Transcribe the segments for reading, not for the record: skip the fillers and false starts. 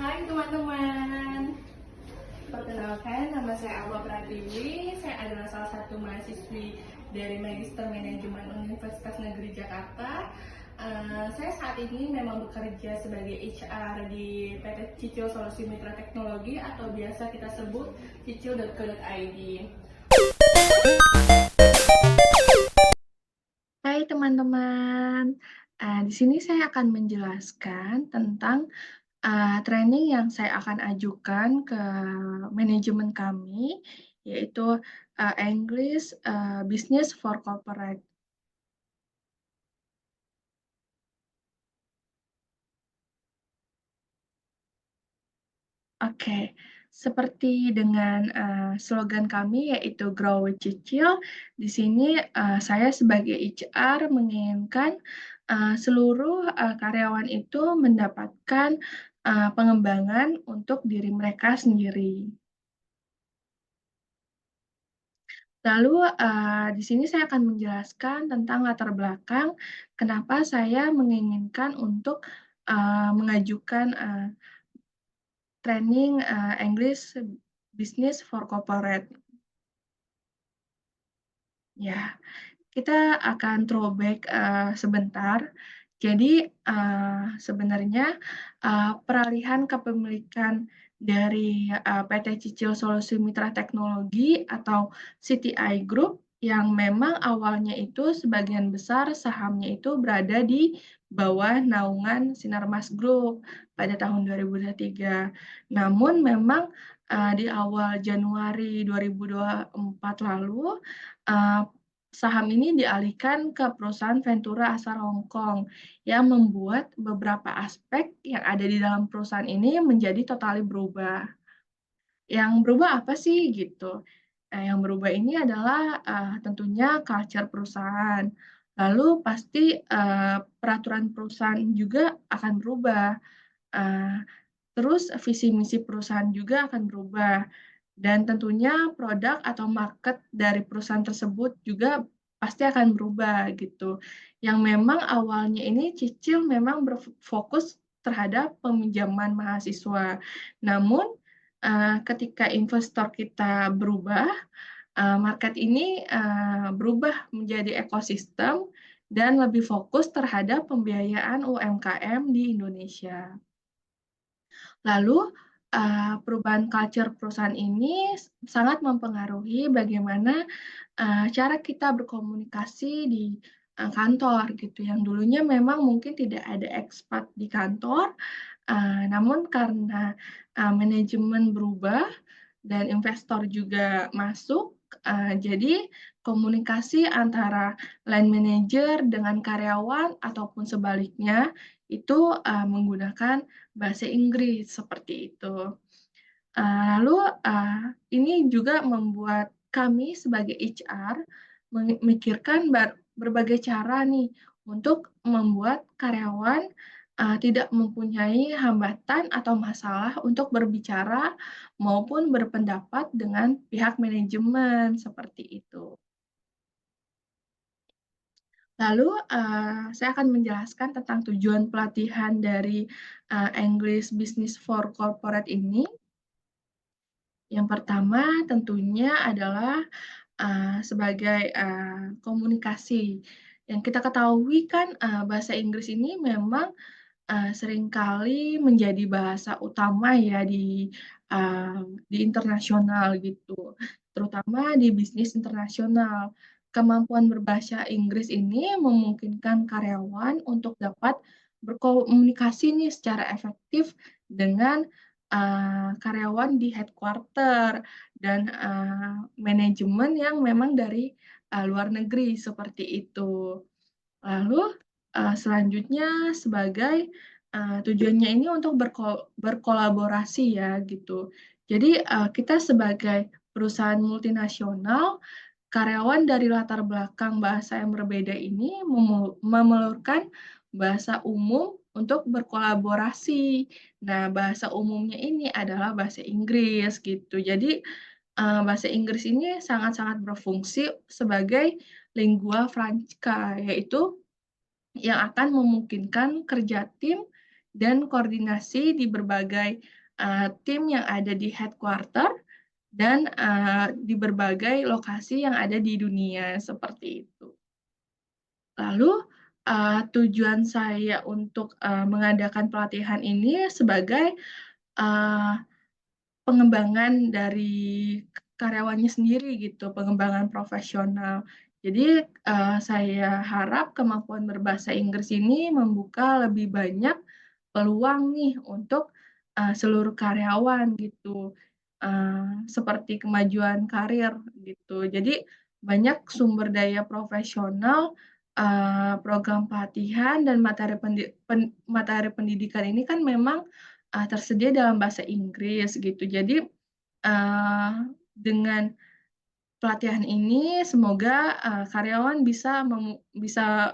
Hai teman-teman, perkenalkan nama saya Alba Pratiwi. Saya adalah salah satu mahasiswi dari Magister Manajemen Universitas Negeri Jakarta. Saya saat ini memang bekerja sebagai HR di PT Cicil Solusi Mitra Teknologi atau biasa kita sebut cicil.co.id. Hai teman-teman, di sini saya akan menjelaskan tentang training yang saya akan ajukan ke manajemen kami, yaitu English Business for Corporate. Oke, seperti dengan slogan kami yaitu Grow with Cicil, di sini saya sebagai HR menginginkan seluruh karyawan itu mendapatkan pengembangan untuk diri mereka sendiri. Lalu di sini saya akan menjelaskan tentang latar belakang kenapa saya menginginkan untuk mengajukan training English Business for Corporate. Ya, kita akan throwback sebentar. Jadi sebenarnya peralihan kepemilikan dari PT Cicil Solusi Mitra Teknologi atau CTI Group yang memang awalnya itu sebagian besar sahamnya itu berada di bawah naungan Sinarmas Group pada tahun 2023. Namun memang di awal Januari 2024 lalu saham ini dialihkan ke perusahaan Ventura asal Hong Kong yang membuat beberapa aspek yang ada di dalam perusahaan ini menjadi totali berubah. Yang berubah apa sih gitu? Yang berubah ini adalah tentunya culture perusahaan. Lalu pasti peraturan perusahaan juga akan berubah. Uh, Terus visi misi perusahaan juga akan berubah. Dan tentunya produk atau market dari perusahaan tersebut juga pasti akan berubah gitu. Yang memang awalnya ini Cicil memang berfokus terhadap peminjaman mahasiswa. Namun ketika investor kita berubah, market ini berubah menjadi ekosistem dan lebih fokus terhadap pembiayaan UMKM di Indonesia. Lalu, perubahan culture perusahaan ini sangat mempengaruhi bagaimana cara kita berkomunikasi di kantor gitu. Yang dulunya memang mungkin tidak ada expat di kantor, namun karena manajemen berubah dan investor juga masuk, jadi komunikasi antara line manager dengan karyawan ataupun sebaliknya itu menggunakan bahasa Inggris seperti itu. Lalu ini juga membuat kami sebagai HR memikirkan berbagai cara nih untuk membuat karyawan tidak mempunyai hambatan atau masalah untuk berbicara maupun berpendapat dengan pihak manajemen seperti itu. Lalu saya akan menjelaskan tentang tujuan pelatihan dari English Business for Corporate ini. Yang pertama tentunya adalah sebagai komunikasi. Yang kita ketahui kan bahasa Inggris ini memang seringkali menjadi bahasa utama ya di internasional gitu, terutama di bisnis internasional. Kemampuan berbahasa Inggris ini memungkinkan karyawan untuk dapat berkomunikasi nih secara efektif dengan karyawan di headquarter dan manajemen yang memang dari luar negeri seperti itu. Lalu selanjutnya sebagai tujuannya ini untuk berkolaborasi ya gitu. Jadi kita sebagai perusahaan multinasional, karyawan dari latar belakang bahasa yang berbeda ini memerlukan bahasa umum untuk berkolaborasi. Nah, bahasa umumnya ini adalah bahasa Inggris gitu. Jadi bahasa Inggris ini sangat-sangat berfungsi sebagai lingua franca, yaitu yang akan memungkinkan kerja tim dan koordinasi di berbagai, tim yang ada di headquarter dan, di berbagai lokasi yang ada di dunia, seperti itu. Lalu, tujuan saya untuk, mengadakan pelatihan ini sebagai, eee, pengembangan dari karyawannya sendiri gitu, pengembangan profesional. Jadi, saya harap kemampuan berbahasa Inggris ini membuka lebih banyak peluang nih untuk, seluruh karyawan gitu, seperti kemajuan karir gitu. Jadi banyak sumber daya profesional, program pelatihan dan materi pendidikan ini kan memang, tersedia dalam bahasa Inggris gitu. Jadi, dengan pelatihan ini semoga, karyawan bisa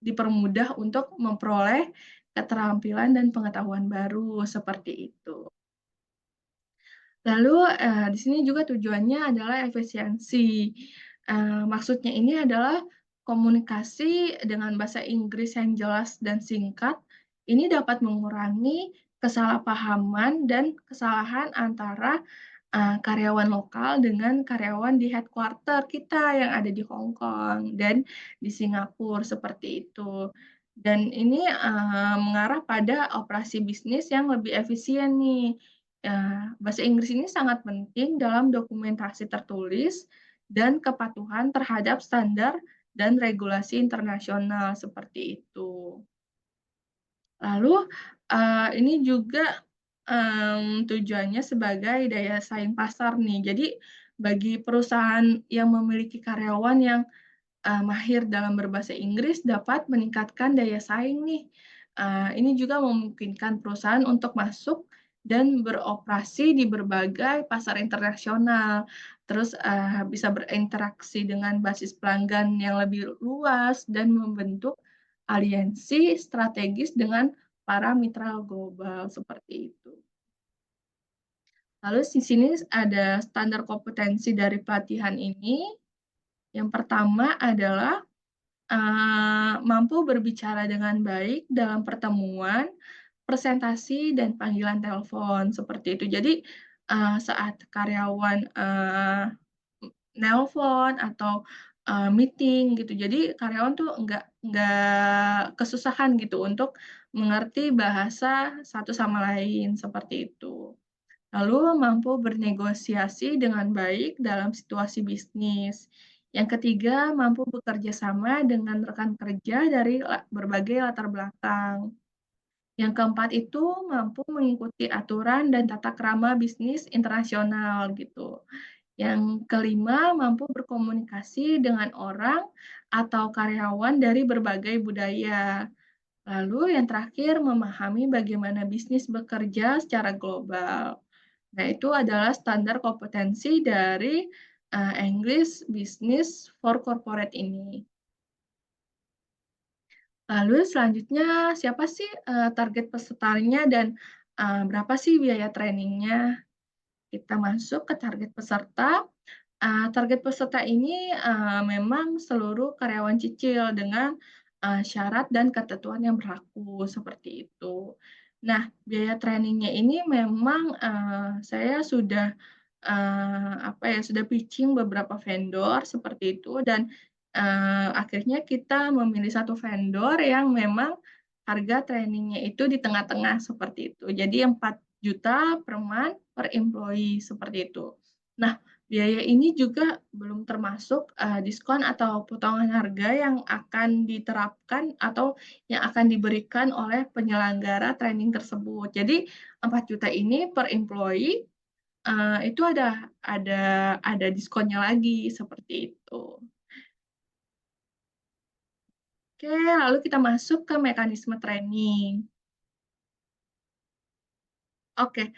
dipermudah untuk memperoleh keterampilan dan pengetahuan baru, seperti itu. Lalu, di sini juga tujuannya adalah efisiensi. Maksudnya ini adalah komunikasi dengan bahasa Inggris yang jelas dan singkat, ini dapat mengurangi kesalahpahaman dan kesalahan antara, karyawan lokal dengan karyawan di headquarter kita yang ada di Hong Kong dan di Singapura, seperti itu. Dan ini, mengarah pada operasi bisnis yang lebih efisien nih. Bahasa Inggris ini sangat penting dalam dokumentasi tertulis dan kepatuhan terhadap standar dan regulasi internasional, seperti itu. Lalu, ini juga, tujuannya sebagai daya saing pasar nih. Jadi bagi perusahaan yang memiliki karyawan yang mahir dalam berbahasa Inggris dapat meningkatkan daya saing nih. Ini juga memungkinkan perusahaan untuk masuk dan beroperasi di berbagai pasar internasional, terus, bisa berinteraksi dengan basis pelanggan yang lebih luas dan membentuk aliansi strategis dengan para mitra global, seperti itu. Lalu di sini ada standar kompetensi dari pelatihan ini. Yang pertama adalah mampu berbicara dengan baik dalam pertemuan, presentasi, dan panggilan telepon, seperti itu. Jadi, saat karyawan, nelpon atau, meeting gitu, jadi karyawan tuh nggak kesusahan gitu untuk mengerti bahasa satu sama lain, seperti itu. Lalu mampu bernegosiasi dengan baik dalam situasi bisnis. Yang ketiga, mampu bekerja sama dengan rekan kerja dari berbagai latar belakang. Yang keempat itu mampu mengikuti aturan dan tata krama bisnis internasional gitu. Yang kelima, mampu berkomunikasi dengan orang atau karyawan dari berbagai budaya. Lalu yang terakhir, memahami bagaimana bisnis bekerja secara global. Nah, itu adalah standar kompetensi dari, English Business for Corporate ini. Lalu selanjutnya siapa sih, target pesertanya dan, berapa sih biaya trainingnya? Kita masuk ke target peserta. Target peserta ini, memang seluruh karyawan cicil dengan, syarat dan ketentuan yang berlaku, seperti itu. Nah, biaya trainingnya ini memang, saya sudah, apa ya, sudah pitching beberapa vendor seperti itu dan, akhirnya kita memilih satu vendor yang memang harga trainingnya itu di tengah-tengah, seperti itu. Jadi 4 juta per month per employee, seperti itu. Nah, biaya ini juga belum termasuk, diskon atau potongan harga yang akan diterapkan atau yang akan diberikan oleh penyelenggara training tersebut. Jadi 4 juta ini per employee, itu ada diskonnya lagi, seperti itu. Oke, lalu kita masuk ke mekanisme training. Oke,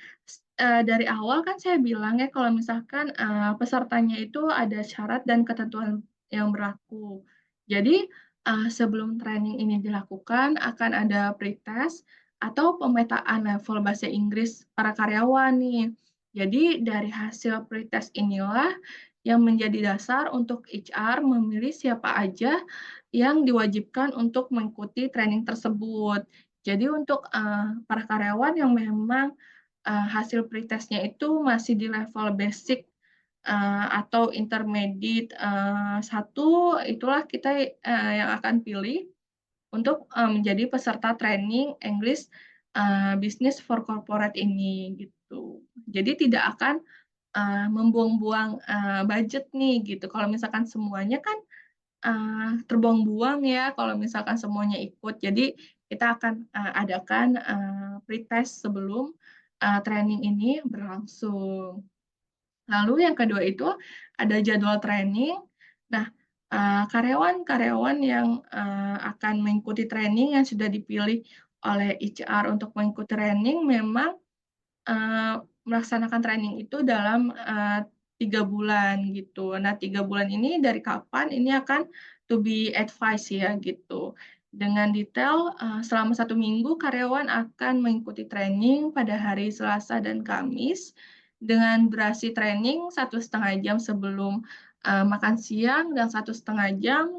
dari awal kan saya bilang ya kalau misalkan, pesertanya itu ada syarat dan ketentuan yang berlaku. Jadi, sebelum training ini dilakukan akan ada pretest atau pemetaan level bahasa Inggris para karyawan nih. Jadi dari hasil pretest inilah yang menjadi dasar untuk HR memilih siapa aja yang diwajibkan untuk mengikuti training tersebut. Jadi untuk, para karyawan yang memang, hasil pretest-nya itu masih di level basic, atau intermediate, 1, itulah kita, yang akan pilih untuk, menjadi peserta training English, Business for Corporate ini, gitu. Jadi tidak akan, membuang-buang, budget nih, gitu. Kalau misalkan semuanya kan, terbuang-buang ya kalau misalkan semuanya ikut. Jadi kita akan, adakan, pretest sebelum, training ini berlangsung. Lalu yang kedua itu ada jadwal training. Nah, karyawan-karyawan yang, akan mengikuti training yang sudah dipilih oleh HR untuk mengikuti training memang melaksanakan training itu dalam, 3 bulan gitu. Nah, 3 bulan ini dari kapan, ini akan to be advised ya gitu. Dengan detail, selama 1 minggu karyawan akan mengikuti training pada hari Selasa dan Kamis, dengan durasi training 1,5 jam sebelum, makan siang dan 1,5 jam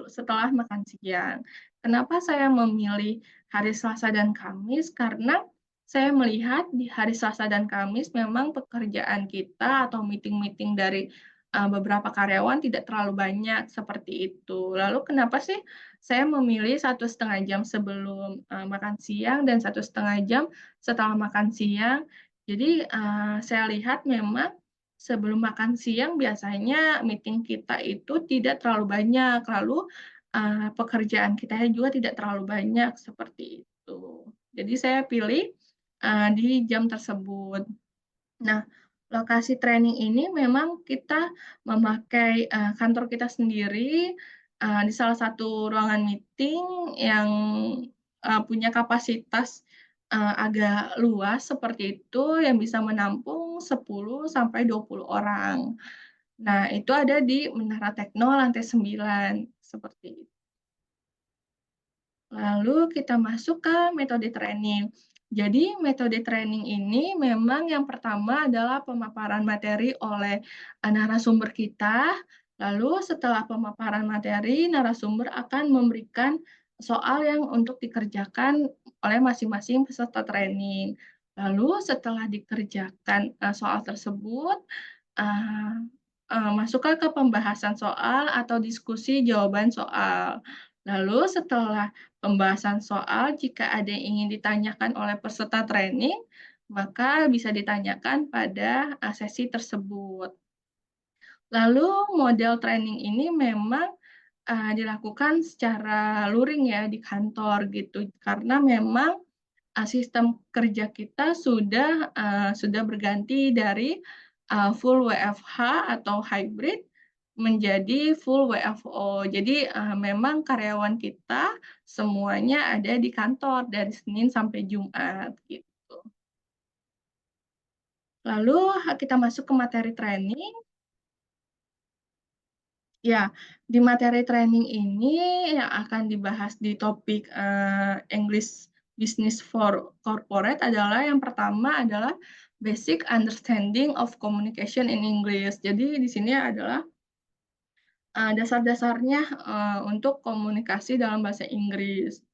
setelah makan siang. Kenapa saya memilih hari Selasa dan Kamis? Karena saya melihat di hari Selasa dan Kamis memang pekerjaan kita atau meeting-meeting dari, beberapa karyawan tidak terlalu banyak, seperti itu. Lalu kenapa sih saya memilih 1,5 jam sebelum, makan siang dan 1,5 jam setelah makan siang? Jadi, saya lihat memang sebelum makan siang biasanya meeting kita itu tidak terlalu banyak, lalu, pekerjaan kita juga tidak terlalu banyak, seperti itu. Jadi saya pilih di jam tersebut. Nah, lokasi training ini memang kita memakai, kantor kita sendiri, di salah satu ruangan meeting yang, punya kapasitas, agak luas seperti itu, yang bisa menampung 10 sampai 20 orang. Nah, itu ada di Menara Tekno lantai 9, seperti itu. Lalu kita masuk ke metode training. Jadi metode training ini memang yang pertama adalah pemaparan materi oleh, narasumber kita, lalu setelah pemaparan materi, narasumber akan memberikan soal yang untuk dikerjakan oleh masing-masing peserta training. Lalu setelah dikerjakan, soal tersebut, eee masuklah ke pembahasan soal atau diskusi jawaban soal. Lalu setelah pembahasan soal, jika ada yang ingin ditanyakan oleh peserta training, maka bisa ditanyakan pada, sesi tersebut. Lalu model training ini memang, dilakukan secara luring ya di kantor gitu, karena memang, sistem kerja kita sudah berganti dari, full WFH atau hybrid menjadi full WFO. Jadi, memang karyawan kita semuanya ada di kantor dari Senin sampai Jumat, gitu. Lalu, kita masuk ke materi training. Ya, di materi training ini yang akan dibahas di topik, English Business for Corporate adalah yang pertama adalah basic understanding of communication in English. Jadi di sini adalah, dasar-dasarnya, untuk komunikasi dalam bahasa Inggris.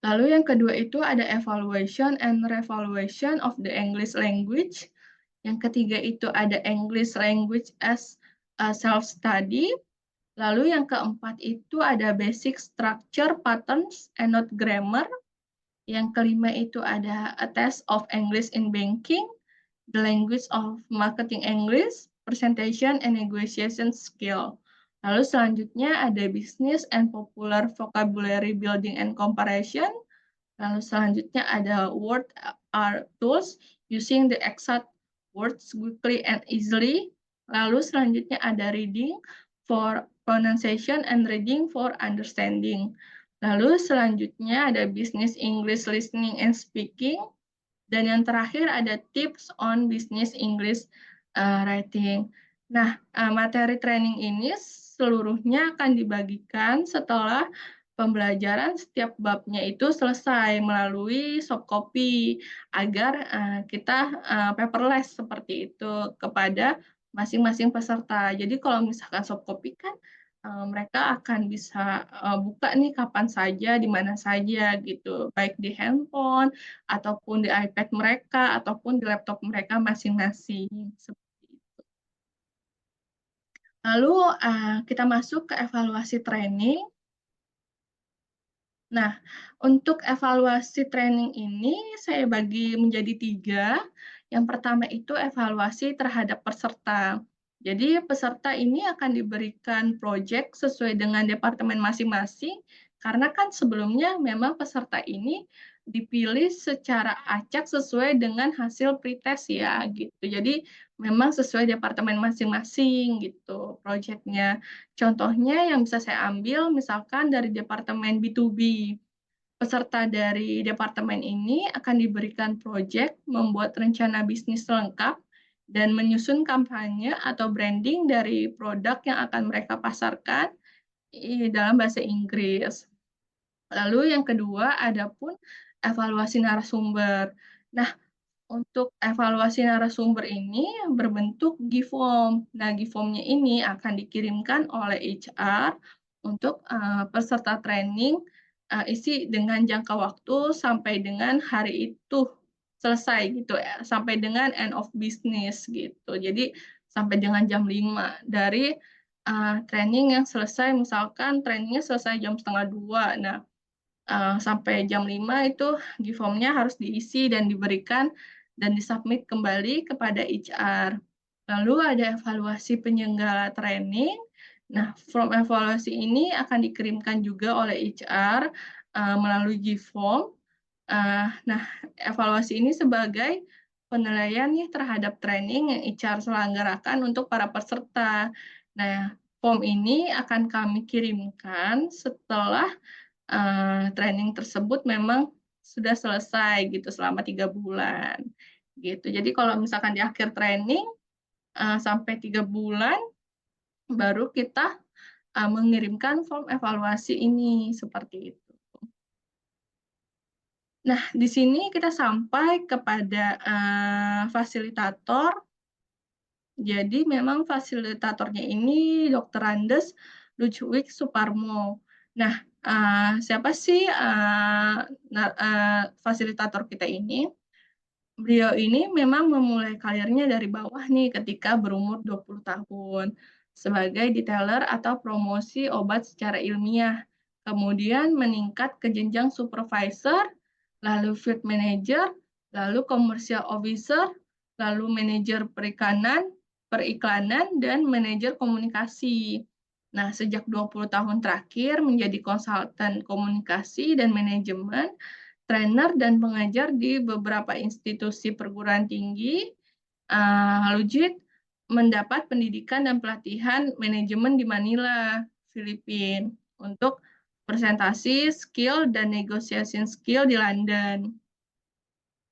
Lalu yang kedua itu ada evaluation and revaluation of the English language. Yang ketiga itu ada English language as a self-study. Lalu yang keempat itu ada basic structure, patterns, and not grammar. Yang kelima itu ada a test of English in banking, the language of marketing English, presentation and negotiation skill. Lalu selanjutnya ada business and popular vocabulary building and comparison. Lalu selanjutnya ada word art tools using the exact words quickly and easily. Lalu selanjutnya ada reading for pronunciation and reading for understanding. Lalu selanjutnya ada business English listening and speaking. Dan yang terakhir ada tips on business English writing. Nah, materi training ini seluruhnya akan dibagikan setelah pembelajaran setiap babnya itu selesai melalui soft copy agar, kita, paperless seperti itu kepada masing-masing peserta. Jadi kalau misalkan soft copy kan, mereka akan bisa, buka nih kapan saja, di mana saja gitu, baik di handphone, ataupun di iPad mereka, ataupun di laptop mereka masing-masing, seperti itu. Lalu, kita masuk ke evaluasi training. Nah, untuk evaluasi training ini saya bagi menjadi 3. Yang pertama itu evaluasi terhadap peserta. Jadi peserta ini akan diberikan proyek sesuai dengan departemen masing-masing, karena kan sebelumnya memang peserta ini dipilih secara acak sesuai dengan hasil pretest ya, gitu. Jadi memang sesuai departemen masing-masing gitu proyeknya. Contohnya yang bisa saya ambil misalkan dari departemen B2B. Peserta dari departemen ini akan diberikan proyek membuat rencana bisnis lengkap dan menyusun kampanye atau branding dari produk yang akan mereka pasarkan dalam bahasa Inggris. Lalu yang kedua, ada pun evaluasi narasumber. Nah, untuk evaluasi narasumber ini berbentuk GIFOM. Nah, GIFOM-nya ini akan dikirimkan oleh HR untuk peserta training, isi dengan jangka waktu sampai dengan hari itu selesai gitu ya, sampai dengan end of business gitu. Jadi sampai dengan jam 5 dari training yang selesai, misalkan trainingnya selesai jam setengah 2. Nah, sampai jam 5 itu G-form-nya harus diisi dan diberikan dan disubmit kembali kepada HR. Lalu ada evaluasi penyelenggara training. Nah, form evaluasi ini akan dikirimkan juga oleh HR melalui G-form. Nah, evaluasi ini sebagai penilaian nih terhadap training yang HR selenggarakan untuk para peserta. Nah, form ini akan kami kirimkan setelah training tersebut memang sudah selesai gitu selama 3 bulan, gitu. Jadi kalau misalkan di akhir training, sampai 3 bulan baru kita, mengirimkan form evaluasi ini, seperti itu. Nah, di sini kita sampai kepada, fasilitator. Jadi memang fasilitatornya ini Dokter Andes Lucuwik Suparmo. Nah, siapa sih, fasilitator kita ini? Beliau ini memang memulai karirnya dari bawah nih ketika berumur 20 tahun sebagai detailer atau promosi obat secara ilmiah. Kemudian meningkat ke jenjang supervisor, lalu field manager, lalu commercial officer, lalu manajer periklanan, dan manajer komunikasi. Nah, sejak 20 tahun terakhir menjadi konsultan komunikasi dan manajemen, trainer dan pengajar di beberapa institusi perguruan tinggi, Lujit mendapat pendidikan dan pelatihan manajemen di Manila, Filipina, untuk presentasi skill dan negosiasi skill di London.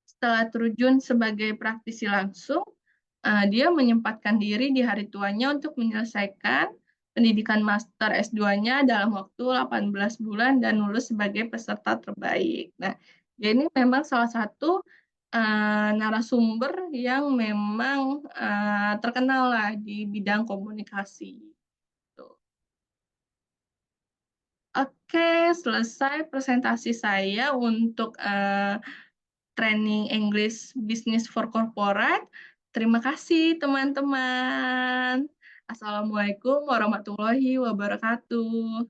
Setelah terjun sebagai praktisi langsung, dia menyempatkan diri di hari tuanya untuk menyelesaikan pendidikan master S2-nya dalam waktu 18 bulan dan lulus sebagai peserta terbaik. Nah, dia ini memang salah satu narasumber yang memang terkenal lah di bidang komunikasi. Gitu. Oke, selesai presentasi saya untuk training English Business for Corporate. Terima kasih teman-teman. Assalamualaikum warahmatullahi wabarakatuh.